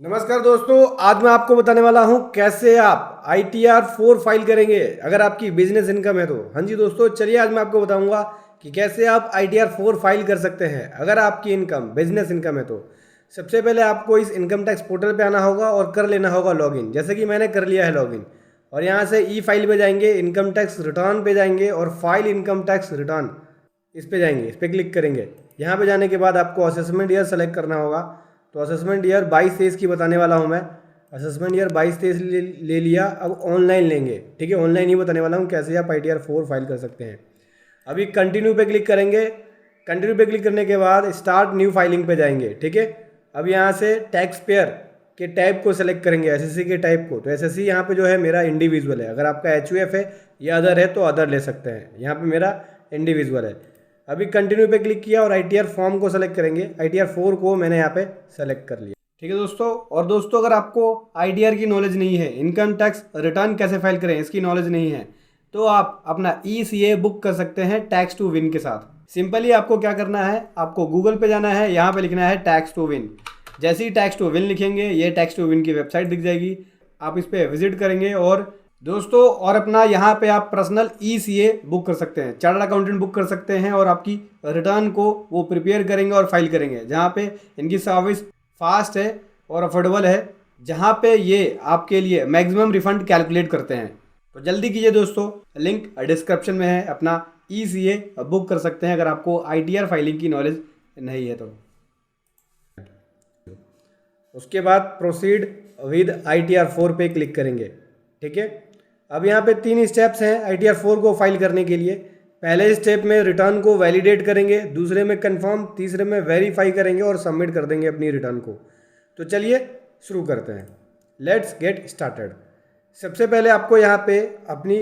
नमस्कार दोस्तों, आज मैं आपको बताने वाला हूं कैसे आप ITR-4 फाइल करेंगे अगर आपकी बिजनेस इनकम है तो। हाँ जी दोस्तों, चलिए आज मैं आपको बताऊंगा कि कैसे आप ITR-4 फाइल कर सकते हैं अगर आपकी इनकम बिजनेस इनकम है तो। सबसे पहले आपको इस इनकम टैक्स पोर्टल पे आना होगा और कर लेना होगा लॉगिन, जैसे कि मैंने कर लिया है लॉगिन। और यहाँ से ई फाइल पे जाएंगे, इनकम टैक्स रिटर्न पे जाएंगे और फाइल इनकम टैक्स रिटर्न इस पे जाएंगे, इस पर क्लिक करेंगे। यहाँ पे जाने के बाद आपको असेसमेंट ईयर सेलेक्ट करना होगा। तो असेसमेंट ईयर 22-23 की बताने वाला हूँ मैं। असेसमेंट ईयर 22-23 ले लिया। अब ऑनलाइन लेंगे, ठीक है, ऑनलाइन ही बताने वाला हूँ कैसे आप ITR-4 फाइल कर सकते हैं। अभी कंटिन्यू पे क्लिक करेंगे। कंटिन्यू पे क्लिक करने के बाद स्टार्ट न्यू फाइलिंग पे जाएंगे, ठीक है। अब यहाँ से टैक्स पेयर के टाइप को सेलेक्ट करेंगे, SSC के टाइप को। तो SSC यहाँ पे जो है मेरा इंडिविजुअल है, अगर आपका HUF है या अदर है तो अदर ले सकते हैं। यहाँ पे मेरा इंडिविजुअल है। अभी कंटिन्यू पे क्लिक किया और ITR फॉर्म को सेलेक्ट करेंगे। ITR-4 को मैंने यहाँ पे सेलेक्ट कर लिया, ठीक है दोस्तों। और दोस्तों, अगर आपको ITR की नॉलेज नहीं है, इनकम टैक्स रिटर्न कैसे फाइल करें इसकी नॉलेज नहीं है, तो आप अपना ECA बुक कर सकते हैं टैक्स टू विन के साथ। सिंपली आपको क्या करना है, आपको गूगल पे जाना है, यहाँ पे लिखना है टैक्स टू विन। जैसे ही टैक्स टू विन लिखेंगे, ये टैक्स टू विन की वेबसाइट दिख जाएगी। आप इस पर विजिट करेंगे और दोस्तों, और अपना यहाँ पे आप पर्सनल ECA बुक कर सकते हैं, चार्टर्ड अकाउंटेंट बुक कर सकते हैं और आपकी रिटर्न को वो प्रिपेयर करेंगे और फाइल करेंगे। जहाँ पे इनकी सर्विस फास्ट है और अफोर्डेबल है, जहाँ पे ये आपके लिए मैक्सिमम रिफंड कैलकुलेट करते हैं। तो जल्दी कीजिए दोस्तों, लिंक डिस्क्रिप्शन में है। अपना ECA बुक कर सकते हैं अगर आपको ITR फाइलिंग की नॉलेज नहीं है तो। उसके बाद प्रोसीड विद ITR-4 पे क्लिक करेंगे, ठीक है। अब यहाँ पे 3 स्टेप्स हैं ITR-4 को फाइल करने के लिए। पहले स्टेप में रिटर्न को वैलिडेट करेंगे, दूसरे में कंफर्म, तीसरे में वेरीफाई करेंगे और सबमिट कर देंगे अपनी रिटर्न को। तो चलिए शुरू करते हैं, लेट्स गेट स्टार्टेड। सबसे पहले आपको यहाँ पे अपनी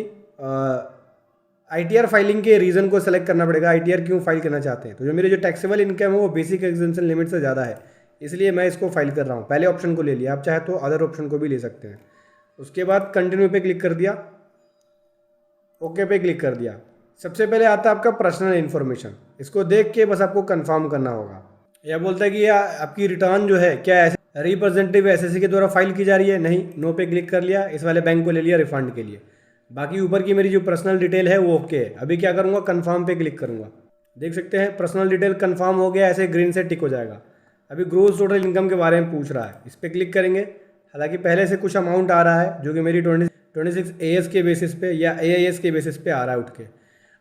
ITR फाइलिंग के रीज़न को सेलेक्ट करना पड़ेगा। ITR क्यों फाइल करना चाहते हैं, तो जो मेरे जो टैक्सेबल इनकम है वो बेसिक एग्जेम्पशन लिमिट से ज़्यादा है, इसलिए मैं इसको फाइल कर रहा हूँ। पहले ऑप्शन को ले लिया, आप चाहे तो अदर ऑप्शन को भी ले सकते हैं। उसके बाद कंटिन्यू पे क्लिक कर दिया, ओके पे क्लिक कर दिया। सबसे पहले आता है आपका पर्सनल इन्फॉर्मेशन, इसको देख के बस आपको कंफर्म करना होगा। यह बोलता है कि आपकी रिटर्न जो है क्या रिप्रेजेंटेटिव SSC के द्वारा फाइल की जा रही है, नहीं। नो पे क्लिक कर लिया, इस वाले बैंक को ले लिया रिफंड के लिए। बाकी ऊपर की मेरी जो पर्सनल डिटेल है वो ओके है। अभी क्या करूँगा, कंफर्म पे क्लिक करूँगा। देख सकते हैं पर्सनल डिटेल कंफर्म हो गया, ऐसे ग्रीन से टिक हो जाएगा। अभी ग्रोस टोटल इनकम के बारे में पूछ रहा है, इस पर क्लिक करेंगे। हालांकि पहले से कुछ अमाउंट आ रहा है जो कि मेरी 26 AS के बेसिस पे या AIS के बेसिस पे आ रहा है उठ के।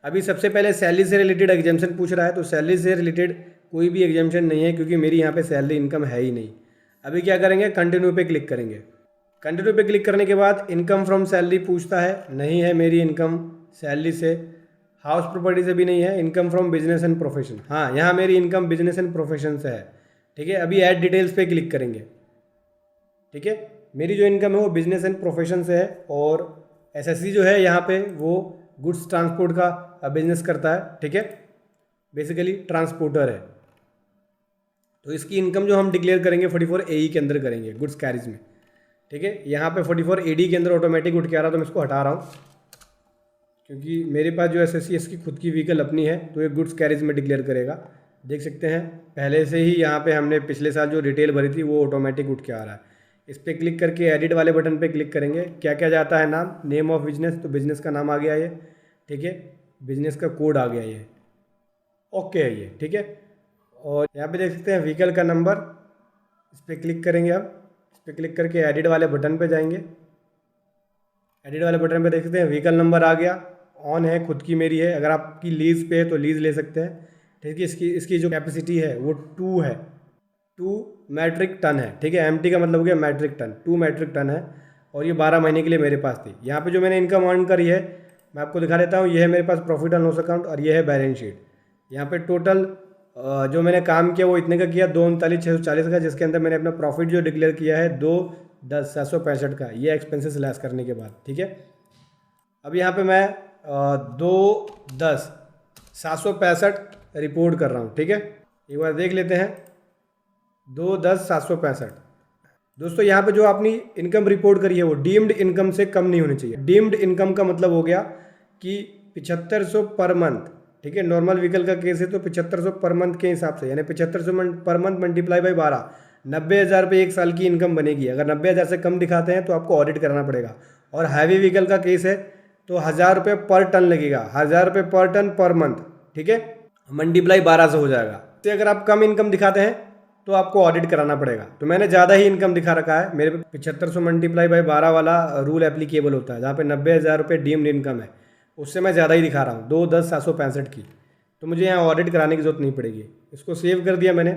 अभी सबसे पहले सैलरी से रिलेटेड एग्जाम्शन पूछ रहा है, तो सैलरी से रिलेटेड कोई भी एग्जाम्शन नहीं है क्योंकि मेरी यहाँ पे सैलरी इनकम है ही नहीं। अभी क्या करेंगे, कंटिन्यू पे क्लिक करेंगे। कंटिन्यू पे क्लिक करने के बाद इनकम फ्रॉम सैलरी पूछता है, नहीं है मेरी इनकम सैलरी से। हाउस प्रॉपर्टी से भी नहीं है। Income from business and profession, हाँ यहाँ मेरी इनकम बिजनेस एंड प्रोफेशन से है, ठीक है। अभी ऐड डिटेल्स पे क्लिक करेंगे, ठीक है। मेरी जो इनकम है वो बिजनेस एंड प्रोफेशन से है और SSC जो है यहाँ पे वो गुड्स ट्रांसपोर्ट का बिजनेस करता है, ठीक है, बेसिकली ट्रांसपोर्टर है। तो इसकी इनकम जो हम डिक्लेयर करेंगे 44 AE के अंदर करेंगे, गुड्स कैरिज में, ठीक है। यहाँ पे 44 AD के अंदर ऑटोमेटिक उठ के आ रहा, तो मैं इसको हटा रहा हूँ क्योंकि मेरे पास जो SSC इसकी खुद की व्हीकल अपनी है, तो ये गुड्स कैरिज में डिक्लेयर करेगा। देख सकते हैं पहले से ही यहाँ पे हमने पिछले साल जो डिटेल भरी थी वो ऑटोमेटिक उठ के आ रहा है। इस पर क्लिक करके एडिट वाले बटन पे क्लिक करेंगे। क्या क्या जाता है, नाम, नेम ऑफ बिजनेस, तो बिजनेस का नाम आ गया ये, ठीक है। बिजनेस का कोड आ गया ये, ओके है ये, ठीक है। और यहाँ पे देख सकते हैं व्हीकल का नंबर, इस पर क्लिक करेंगे। अब इस पर क्लिक करके एडिट वाले बटन पे जाएंगे। एडिट वाले बटन पे देख सकते हैं व्हीकल नंबर आ गया, ऑन है, खुद की मेरी है। अगर आपकी लीज पे है तो लीज ले सकते हैं, ठीक है। इसकी जो कैपेसिटी है वो 2 है, 2 मैट्रिक टन है, ठीक है। MT का मतलब हो गया मैट्रिक टन, 2 मैट्रिक टन है। और ये 12 महीने के लिए मेरे पास थी। यहाँ पे जो मैंने इनकम अर्न करी है मैं आपको दिखा देता हूँ। ये है मेरे पास प्रॉफिट एंड लॉस अकाउंट और ये है बैलेंस शीट। यहाँ पे टोटल जो मैंने काम किया वो इतने का किया, 239,640 का, जिसके अंदर मैंने अपना प्रॉफिट जो डिक्लेयर किया है 2,10,765 का, ये एक्सपेंसेस लेस करने के बाद, ठीक है। अब यहाँ पे मैं 2,10,765 रिपोर्ट कर रहा हूँ, ठीक है। एक बार देख लेते हैं, 2,10,765। दोस्तों यहाँ पे जो आपने इनकम रिपोर्ट करी है वो डीम्ड इनकम से कम नहीं होनी चाहिए। डीम्ड इनकम का मतलब हो गया कि 7500 पर मंथ, ठीक है। नॉर्मल व्हीकल का केस है तो 7500 पर मंथ के हिसाब से, यानी 7500 पर मंथ मल्टीप्लाई बाई 12, 90,000 रुपये एक साल की इनकम बनेगी। अगर 90,000 से कम दिखाते हैं तो आपको ऑडिट कराना पड़ेगा। और हैवी व्हीकल का केस है तो 1,000 रुपये पर टन लगेगा, 1,000 रुपये पर टन पर मंथ, ठीक है, मल्टीप्लाई 12 से हो जाएगा। तो अगर आप कम इनकम दिखाते हैं तो आपको ऑडिट कराना पड़ेगा। तो मैंने ज़्यादा ही इनकम दिखा रखा है, मेरे पे 7500 मल्टीप्लाई बाई 12 वाला रूल एप्लीकेबल होता है, जहाँ पे 90,000 रुपये डीम्ड इनकम है, उससे मैं ज़्यादा ही दिखा रहा हूँ, 2/10/765 की। तो मुझे यहाँ ऑडिट कराने की जरूरत नहीं पड़ेगी। इसको सेव कर दिया मैंने।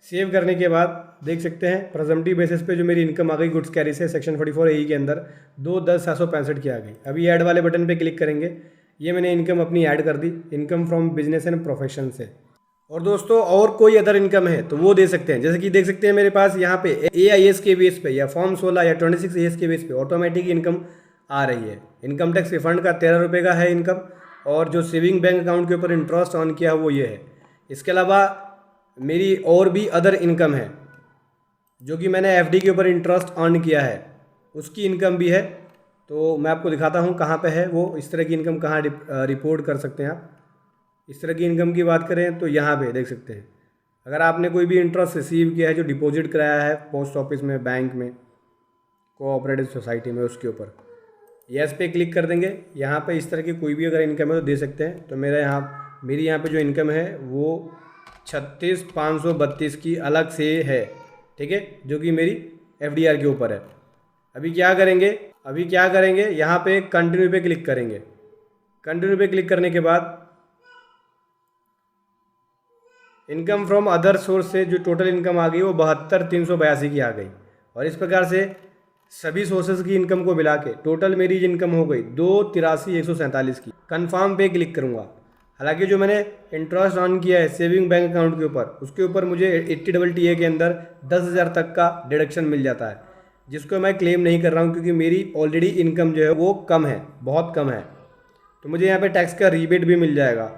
सेव करने के बाद देख सकते हैं प्रेजम्पटिव बेसिस पे जो मेरी इनकम आ गई गुड्स कैरी से सेक्शन 44A के अंदर 2/10/765 की आ गई। अभी ऐड वाले बटन पे क्लिक करेंगे, ये मैंने इनकम अपनी ऐड कर दी, income from business and profession से। और दोस्तों और कोई अदर इनकम है तो वो दे सकते हैं, जैसे कि देख सकते हैं मेरे पास यहाँ पे AIS के बेस पे या फॉर्म 16 या 26AS के बेस पे ऑटोमेटिक इनकम आ रही है। इनकम टैक्स रिफंड का 13 रुपये का है इनकम, और जो सेविंग बैंक अकाउंट के ऊपर इंटरेस्ट ऑन किया वो ये है। इसके अलावा मेरी और भी अदर इनकम है, जो कि मैंने FD के ऊपर इंटरेस्ट ऑन किया है, उसकी इनकम भी है। तो मैं आपको दिखाता हूँ कहाँ पे है वो, इस तरह की इनकम कहाँ रिपोर्ट कर सकते हैं आप। इस तरह की इनकम की बात करें तो यहाँ पे देख सकते हैं, अगर आपने कोई भी इंटरेस्ट रिसीव किया है जो डिपॉजिट कराया है पोस्ट ऑफिस में, बैंक में, कोऑपरेटिव सोसाइटी में, उसके ऊपर यस पे क्लिक कर देंगे। यहाँ पे इस तरह की कोई भी अगर इनकम है तो दे सकते हैं। तो मेरी यहाँ पे जो इनकम है वो 36,532 की अलग से है, ठीक है, जो कि मेरी FDR के ऊपर है। अभी क्या करेंगे, यहाँ पे कंटिन्यू पे क्लिक करेंगे। कंटिन्यू पे क्लिक करने के बाद इनकम फ्रॉम अदर सोर्स से जो टोटल इनकम आ गई वो 72,382 की आ गई। और इस प्रकार से सभी सोर्सेज की इनकम को मिला के टोटल मेरी इनकम हो गई 2,83,147 की। कंफर्म पे क्लिक करूँगा। हालांकि जो मैंने इंटरेस्ट ऑन किया है सेविंग बैंक अकाउंट के ऊपर, उसके ऊपर मुझे 80TTA के अंदर 10,000 तक का डिडक्शन मिल जाता है, जिसको मैं क्लेम नहीं कर रहा हूँ क्योंकि मेरी ऑलरेडी इनकम जो है वो कम है, बहुत कम है। तो मुझे यहाँ पे टैक्स का रिबेट भी मिल जाएगा,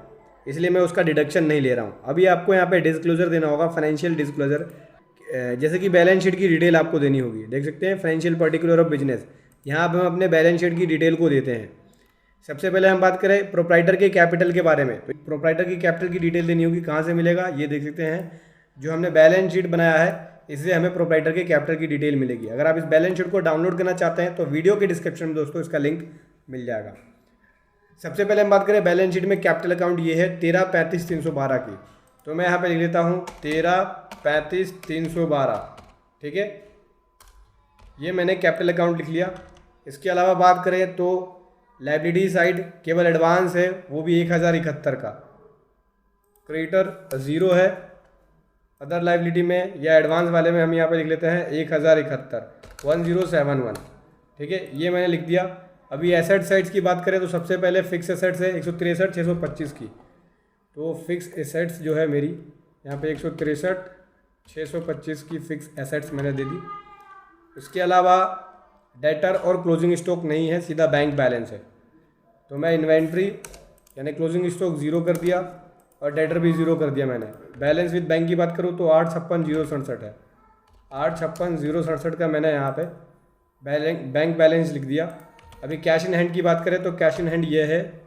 इसलिए मैं उसका डिडक्शन नहीं ले रहा हूँ। अभी आपको यहाँ पे डिस्क्लोजर देना होगा, फाइनेंशियल डिस्क्लोजर, जैसे कि बैलेंस शीट की डिटेल आपको देनी होगी। देख सकते हैं फाइनेंशियल पर्टिकुलर ऑफ बिजनेस, यहाँ पर हम अपने बैलेंस शीट की डिटेल को देते हैं। सबसे पहले हम बात करें प्रोप्राइटर के कैपिटल के बारे में, तो प्रोप्राइटर की कैपिटल की डिटेल देनी होगी। कहाँ से मिलेगा, ये देख सकते हैं, जो हमने बैलेंस शीट बनाया है इससे हमें प्रोप्राइटर के कैपिटल की डिटेल मिलेगी। अगर आप इस बैलेंस शीट को डाउनलोड करना चाहते हैं तो वीडियो के डिस्क्रिप्शन में दोस्तों इसका लिंक मिल जाएगा। सबसे पहले हम बात करें बैलेंस शीट में कैपिटल अकाउंट ये है 13,35,312 की, तो मैं यहाँ पे लिख लेता हूँ 13,35,312, ठीक है, ये मैंने कैपिटल अकाउंट लिख लिया। इसके अलावा बात करें तो लाइबिलिटी साइड केवल एडवांस है, वो भी 1,071 का, क्रेडिटर 0 है, अदर लाइबिलिटी में या एडवांस वाले में हम यहाँ पे लिख लेते हैं 1,071 1071, ठीक है, ये मैंने लिख दिया। अभी एसेट साइड्स की बात करें तो सबसे पहले फिक्स एसेट्स है 163,625 की, तो फिक्स एसेट्स जो है मेरी यहाँ पे 163,625 की फिक्स एसेट्स मैंने दे दी। इसके अलावा डेटर और क्लोजिंग स्टॉक नहीं है, सीधा बैंक बैलेंस है, तो मैं इन्वेंट्री यानी क्लोजिंग स्टॉक 0 कर दिया और डेटर भी 0 कर दिया मैंने। बैलेंस विद बैंक की बात करूँ तो 856,067 है, 856,067 का मैंने यहाँ पे बैंक बैलेंस लिख दिया। अभी कैश इन हैंड की बात करें तो कैश इन हैंड ये है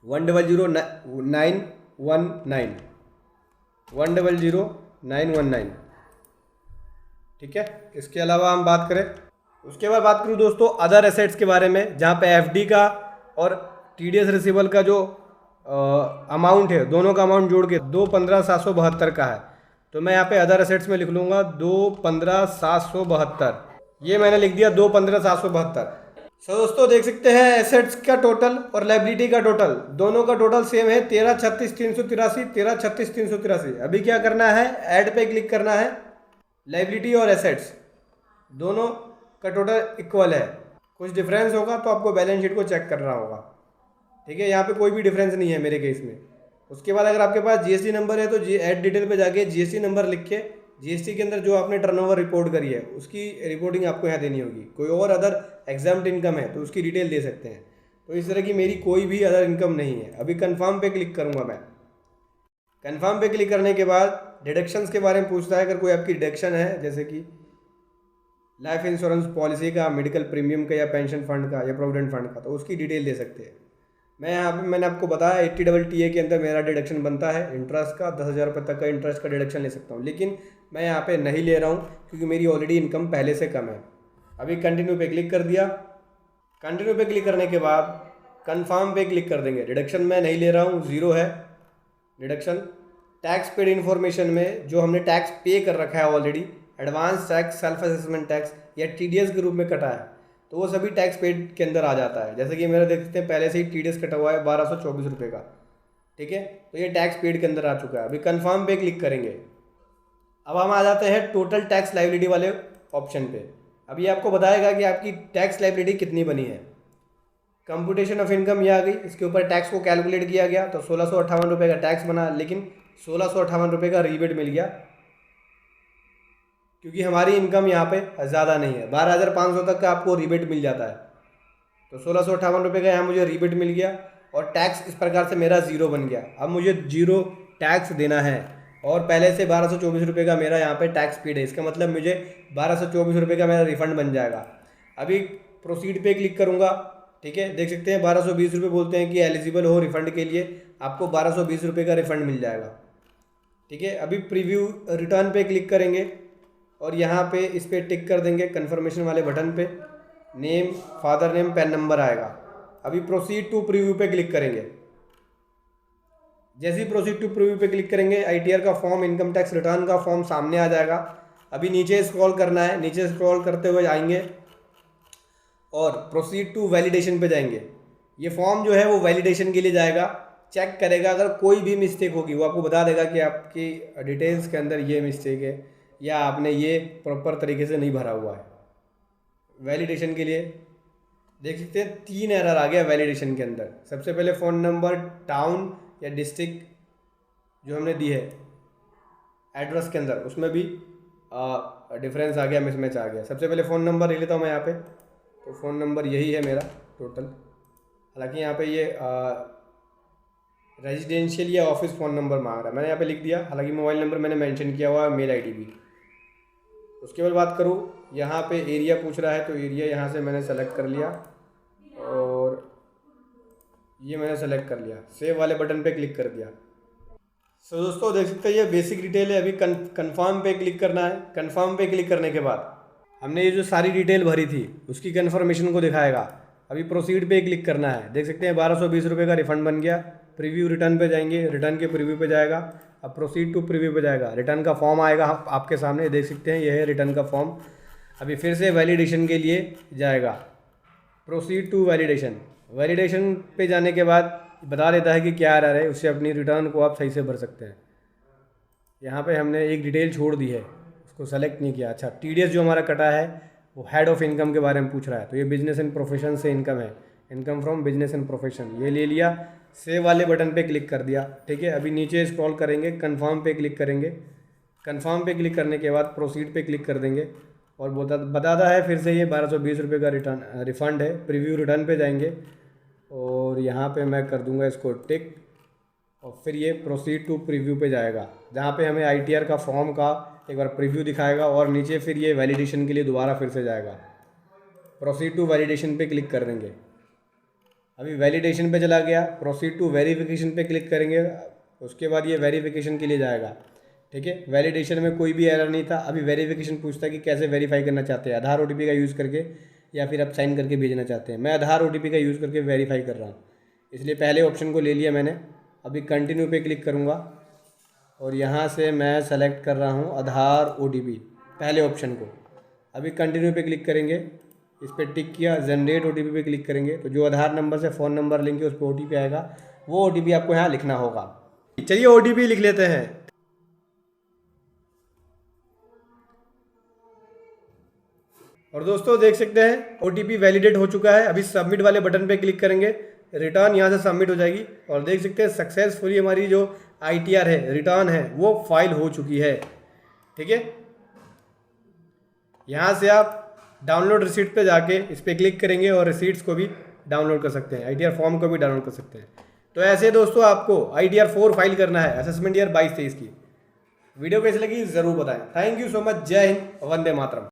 100,919, ठीक है। इसके अलावा हम बात करें, उसके बाद बात करूँ दोस्तों अदर एसेट्स के बारे में, जहाँ पे FD का और TDS रिसीवेबल का जो अमाउंट है, दोनों का अमाउंट जोड़ के 215,772 का है, तो मैं यहाँ पे अदर एसेट्स में लिख लूँगा 215,772, ये मैंने लिख दिया 215,772। सो दोस्तों देख सकते हैं एसेट्स का टोटल और लाइबिलिटी का टोटल, दोनों का टोटल सेम है 13,36,383, 13,36,383। अभी क्या करना है, ऐड पे क्लिक करना है। लाइबिलिटी और एसेट्स दोनों का टोटल इक्वल है, कुछ डिफरेंस होगा तो आपको बैलेंस शीट को चेक करना होगा, ठीक है, यहाँ पे कोई भी डिफरेंस नहीं है मेरे केस में। उसके बाद अगर आपके पास GST नंबर है तो ऐड डिटेल पे जाके GST नंबर लिख के GST के अंदर जो आपने टर्नओवर रिपोर्ट करी है उसकी रिपोर्टिंग आपको यहाँ देनी होगी। कोई और अदर एग्जाम्प्ट इनकम है तो उसकी डिटेल दे सकते हैं। तो इस तरह की मेरी कोई भी अदर इनकम नहीं है। अभी कंफर्म पे क्लिक करूँगा मैं। कंफर्म पे क्लिक करने के बाद डिडक्शंस के बारे में पूछता है, अगर कोई आपकी डिडक्शन है जैसे कि लाइफ इंश्योरेंस पॉलिसी का, मेडिकल प्रीमियम का, या पेंशन फंड का, या प्रोविडेंट फंड का, तो उसकी डिटेल दे सकते हैं। मैं यहाँ पे मैंने आपको बताया 80 के अंदर मेरा डिडक्शन बनता है इंटरेस्ट का, 10,000 रुपये तक का इंटरेस्ट का डिडक्शन ले सकता हूँ, लेकिन मैं यहाँ पे नहीं ले रहा हूँ क्योंकि मेरी ऑलरेडी इनकम पहले से कम है। अभी कंटिन्यू पे क्लिक कर दिया। कंटिन्यू पे क्लिक करने के बाद कंफर्म पे क्लिक कर देंगे। डिडक्शन मैं नहीं ले रहा हूँ, ज़ीरो है डिडक्शन। टैक्स पेड इन्फॉर्मेशन में जो हमने टैक्स पे कर रखा है already, advance tax, self assessment tax या TDS के रूप में कटा है, तो वो सभी टैक्स पेड के अंदर आ जाता है। जैसे कि मेरा देख सकते हैं पहले से ही TDS कटा हुआ है 1224 रुपये का, ठीक है, तो ये टैक्स पेड के अंदर आ चुका है। अभी कंफर्म पे क्लिक करेंगे। अब हम आ जाते हैं टोटल टैक्स लायबिलिटी वाले ऑप्शन पे। अब ये आपको बताएगा कि आपकी टैक्स लायबिलिटी कितनी बनी है। कंप्यूटेशन ऑफ इनकम ये आ गई, इसके ऊपर टैक्स को कैलकुलेट किया गया तो 1658 रुपये का टैक्स बना, लेकिन 1658 रुपये का रीबेट मिल गया क्योंकि हमारी इनकम यहाँ पे ज़्यादा नहीं है। 12,500 तक का आपको रीबेट मिल जाता है, तो 1658 रुपये का यहाँ मुझे रीबेट मिल गया और टैक्स इस प्रकार से मेरा ज़ीरो बन गया। अब मुझे ज़ीरो टैक्स देना है और पहले से 1224 रुपये का मेरा यहाँ पे टैक्स पेड है, इसका मतलब मुझे 1224 रुपये का मेरा रिफ़ंड बन जाएगा। अभी प्रोसीड पे क्लिक करूँगा, ठीक है, देख सकते हैं 1220 रुपये बोलते हैं कि एलिजिबल हो रिफ़ंड के लिए, आपको 1220 रुपये का रिफ़ंड मिल जाएगा, ठीक है। अभी प्रीव्यू रिटर्न पे क्लिक करेंगे और यहाँ पे इस पर टिक कर देंगे कन्फर्मेशन वाले बटन पे। Name, father name, pan number आएगा। अभी प्रोसीड टू प्रीव्यू पे क्लिक करेंगे। जैसे ही प्रोसीड टू प्रीव्यू पे क्लिक करेंगे ITR का फॉर्म, इनकम टैक्स रिटर्न का फॉर्म सामने आ जाएगा। अभी नीचे स्क्रॉल करना है, नीचे स्क्रॉल करते हुए आएंगे और प्रोसीड टू वैलिडेशन पे जाएंगे। ये फॉर्म जो है वो वैलिडेशन के लिए जाएगा, चेक करेगा, अगर कोई भी मिस्टेक होगी वो आपको बता देगा कि आपकी डिटेल्स के अंदर ये मिस्टेक है या आपने ये प्रॉपर तरीके से नहीं भरा हुआ है। वैलिडेशन के लिए देख सकते हैं 3 एरर आ गया वैलिडेशन के अंदर। सबसे पहले फ़ोन नंबर, टाउन या डिस्ट्रिक्ट जो हमने दी है एड्रेस के अंदर, उसमें भी डिफरेंस आ गया, मिसमैच आ गया। सबसे पहले फ़ोन नंबर ले लेता हूँ मैं यहाँ पे, तो फ़ोन नंबर यही है मेरा टोटल। हालांकि यहाँ पे ये रेजिडेंशियल या ऑफिस फ़ोन नंबर मांग रहा है, मैंने यहाँ पे लिख दिया। हालांकि मोबाइल नंबर मैंने मेंशन किया हुआ है, मेल ID भी। उसके बाद बात करूँ, यहाँ पे एरिया पूछ रहा है, तो एरिया यहाँ से मैंने सेलेक्ट कर लिया और ये मैंने सेलेक्ट कर लिया। सेव वाले बटन पे क्लिक कर दिया। सो दोस्तों देख सकते हैं ये बेसिक डिटेल है। अभी कन्फर्म पे क्लिक करना है। कन्फर्म पे क्लिक करने के बाद हमने ये जो सारी डिटेल भरी थी उसकी कन्फर्मेशन को दिखाएगा। अभी प्रोसीड पे क्लिक करना है। देख सकते हैं 1220 रुपये का रिफंड बन गया। प्रीव्यू रिटर्न पे जाएंगे, रिटर्न के प्रीव्यू पे जाएगा। अब प्रोसीड टू प्रीव्यू पे जाएगा, रिटर्न का फॉर्म आएगा आपके सामने, देख सकते हैं यह है रिटर्न का फॉर्म। अभी फिर से वैलिडेशन के लिए जाएगा, प्रोसीड टू वैलिडेशन। वैलिडेशन पे जाने के बाद बता देता है कि क्या एरर है, उससे अपनी रिटर्न को आप सही से भर सकते हैं। यहाँ पे हमने एक डिटेल छोड़ दी है, उसको सेलेक्ट नहीं किया। अच्छा, TDS जो हमारा कटा है वो हेड ऑफ इनकम के बारे में पूछ रहा है, तो ये बिजनेस एंड प्रोफेशन से इनकम है, income from business and profession, ये ले लिया। सेव वाले बटन पे क्लिक कर दिया, ठीक है। अभी नीचे स्क्रॉल करेंगे, कन्फर्म पे क्लिक करेंगे। कन्फर्म पे क्लिक करने के बाद प्रोसीड पे क्लिक कर देंगे और बताता है फिर से ये 1220 रुपये का रिफ़ंड है। प्रीव्यू रिटर्न पे जाएंगे और यहाँ पे मैं कर दूंगा इसको टिक और फिर ये प्रोसीड टू प्रीव्यू पे जाएगा, जहाँ पे हमें ITR का फॉर्म का एक बार प्रीव्यू दिखाएगा और नीचे फिर ये वैलिडेशन के लिए दोबारा फिर से जाएगा। प्रोसीड टू वैलिडेशन पे क्लिक कर देंगे। अभी वैलिडेशन पे चला गया। प्रोसीड टू वेरिफिकेशन पे क्लिक करेंगे, उसके बाद ये वेरिफिकेशन के लिए जाएगा, ठीक है। वैलिडेशन में कोई भी एरर नहीं था। अभी वेरिफिकेशन पूछता है कि कैसे वेरीफाई करना चाहते हैं, आधार OTP का यूज़ करके या फिर आप साइन करके भेजना चाहते हैं। मैं आधार OTP का यूज़ करके वेरीफाई कर रहा हूँ, इसलिए पहले ऑप्शन को ले लिया मैंने। अभी कंटिन्यू पे क्लिक करूँगा और यहाँ से मैं सेलेक्ट कर रहा हूँ आधार OTP, पहले ऑप्शन को। अभी कंटिन्यू पे क्लिक करेंगे, इस पर टिक किया। जनरेट OTP पे क्लिक करेंगे तो जो आधार नंबर से फ़ोन नंबर लिंक है उस पर OTP आएगा, वो OTP आपको यहाँ लिखना होगा। चलिए OTP लिख लेते हैं। और दोस्तों देख सकते हैं OTP वैलिडेट हो चुका है। अभी सबमिट वाले बटन पे क्लिक करेंगे, रिटर्न यहाँ से सबमिट हो जाएगी और देख सकते हैं सक्सेसफुली हमारी जो ITR है, रिटर्न है, वो फाइल हो चुकी है, ठीक है। यहाँ से आप डाउनलोड रिसीट पे जाके इस पर क्लिक करेंगे और रिसीट्स को भी डाउनलोड कर सकते हैं, ITR फॉर्म को भी डाउनलोड कर सकते हैं। तो ऐसे दोस्तों आपको ITR 4 फाइल करना है असेसमेंट ईयर 22-23 की। वीडियो कैसी लगी ज़रूर बताएं। Thank you so much. जय हिंद, वंदे मातरम।